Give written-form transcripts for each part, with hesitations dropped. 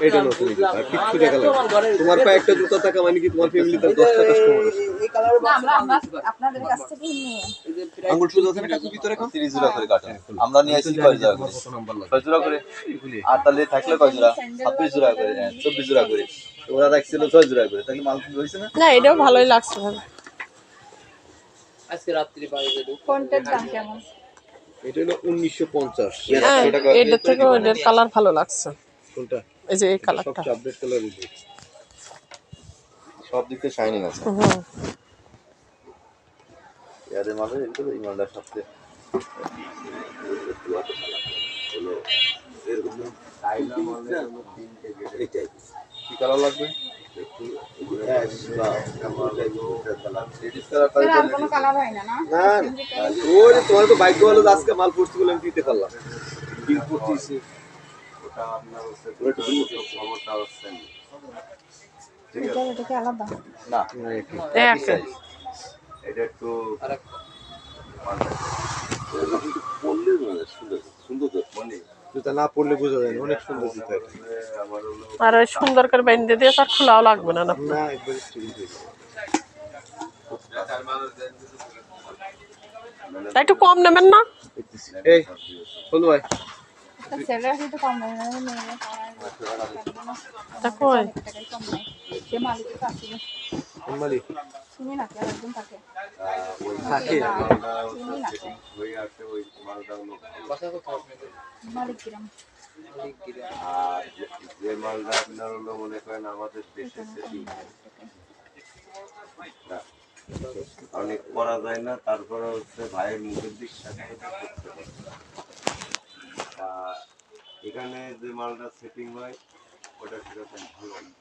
এটা নতুন জুতা আর কিচ্ছু দেখা লাগে তোমার পায়ে একটা জুতা থাকা মানে কি তোমার ফ্যামিলিতে 10টা কাস্টমার আছে আপনাদের কাছ থেকে নিয়ে আঙ্গুল সুদ আছে না কাকু ভিতরে এখন 30 জোড়া করে কাটে আমরা নিয়ে আসি কয় জোড়া করে 6 জোড়া করে আর তাহলে থাকলে কয় জোড়া 26 জোড়া করে 24 জোড়া করে ওরা রাখছিল 6 জোড়া করে তাহলে মাল কি হইছে না না এটাও ভালোই লাগছে আজকে রাত্রি বাজে কোনটার দাম কেমন এটা হলো 1950 হ্যাঁ এটা থেকে ওটার কালার ভালো লাগছে কোনটা এই যে এই সব কালারটা আপডেট কালার দিই সব দিক থেকে শাইনিং আছে হুম ইয়াদের মাঝে এগুলো ইমানদার সবচেয়ে হলো এরকম টাইলা মানে এটাই কি কালার লাগবে আর কোনো কালার হয় না না না ওই তোমার তো বাইক ভালো আজকে মাল পড়ছি বলে আমি দিতে পারলাম বিল পড়তেছি ওটা আপনার হচ্ছে একটু খবরটা হচ্ছে ঠিক আছে এটা কি আলাদা না এক এটা একটু পড়লে সুন্দর সুন্দর মানে জুতা না পড়লে বোঝা যায় না অনেক সুন্দর জুতা এটা আমার হলো আর ওই সুন্দর করে বেঁধে দিয়ে তার খোলাও লাগবে না না একবার ঠিক আছে একটু কম নেবেন না এই বন্ধু ভাই সেলার তো কম নাই না মেয়ে দেখো টাকাই কম নাই সে মালিকের কাছে মালিক শুনি না কেন একদম থাকে থাকে শুনি না হয়ে আসে ওই মালটা হলো কথা কথা আপনাদের মালিক কিরম আর যে মালটা আপনার হলো মনে করেন আমাদের দেশে সেটিং অনেক করা যায় না তারপরে হচ্ছে ভাইয়ের মুখের দিক সাথে করতে পারে এখানে যে মালটা সেটিং হয় ওটা সেরকম ভালো না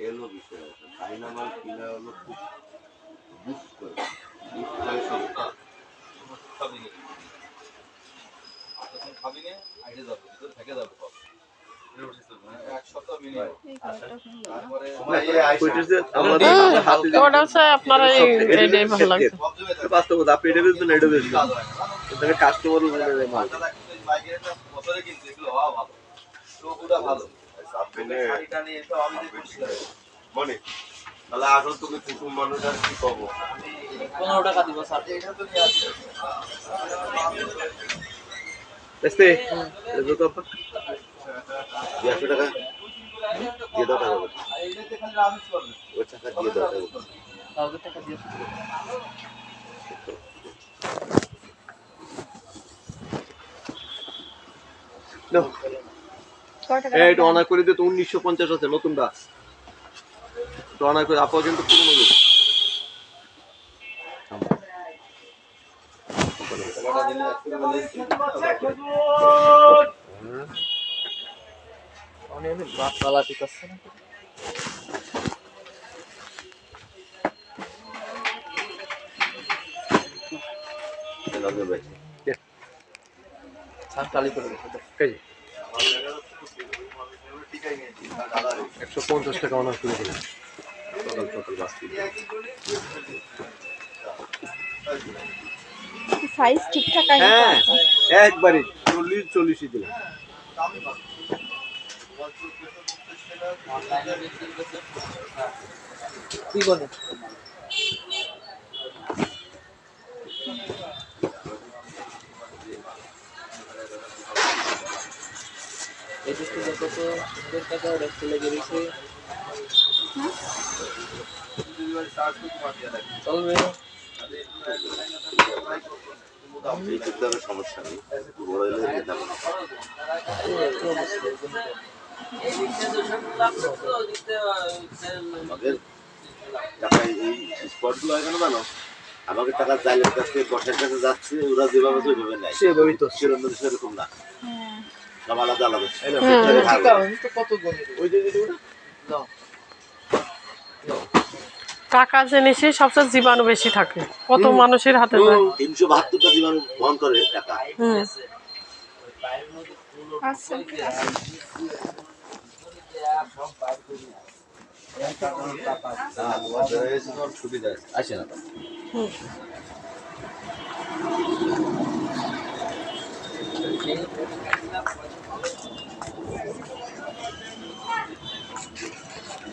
এলো বিষয় আছে চাইনা মাল কিনা হলো খুব বুস্ট করে সব ওটা হচ্ছে আপনার এইটাই ভালো লাগছে বাস্তবতা আপনি এটা বেচবেন এটা বেচবেন তাহলে কাস্টমার মাল মানে তাহলে আসল তুমি কুটুম মানুষ আর কি পাবো 15 টাকা দিব স্যার বেচতে এটা তো 200 টাকা দিয়ে দাও টাকা ওই টাকা দিয়ে দাও কাউকে টাকা দিয়ে নো কত টাকা এই অনার করে দিতে 1950 আছে নতুনটা তো অনার করে আপা কিন্তু পুরনো লোক অনেক বালা ঠিক আছে না সান টালি করে দিতে এই 150 টাকা অনার করে দিলাম সকাল সকাল বাঁচতে সাইজ ঠিকঠাক আছে হ্যাঁ একবারে 40 দিলাম কি বলে এই যে দেখো তো 70 টাকা রেস্ট লেগে গেছে চলবে সমস্যা নেই বড় হলে যেতে হবে আমাদের টাকা এই স্পটগুলো হয় কেন জানো আমাকে টাকা চাইলের কাছে বসের কাছে যাচ্ছে ওরা যেভাবে তো ওইভাবে নেয় সেভাবেই তো সেরকম সেরকম না সব আলাদা আলাদা কত গণে ওই যে নাও টাকা জিনিসই সবচেয়ে জীবাণু বেশি থাকে কত মানুষের হাতে যায় 372টা জীবাণু বহন করে টাকা আচ্ছা সুবিধা আসে না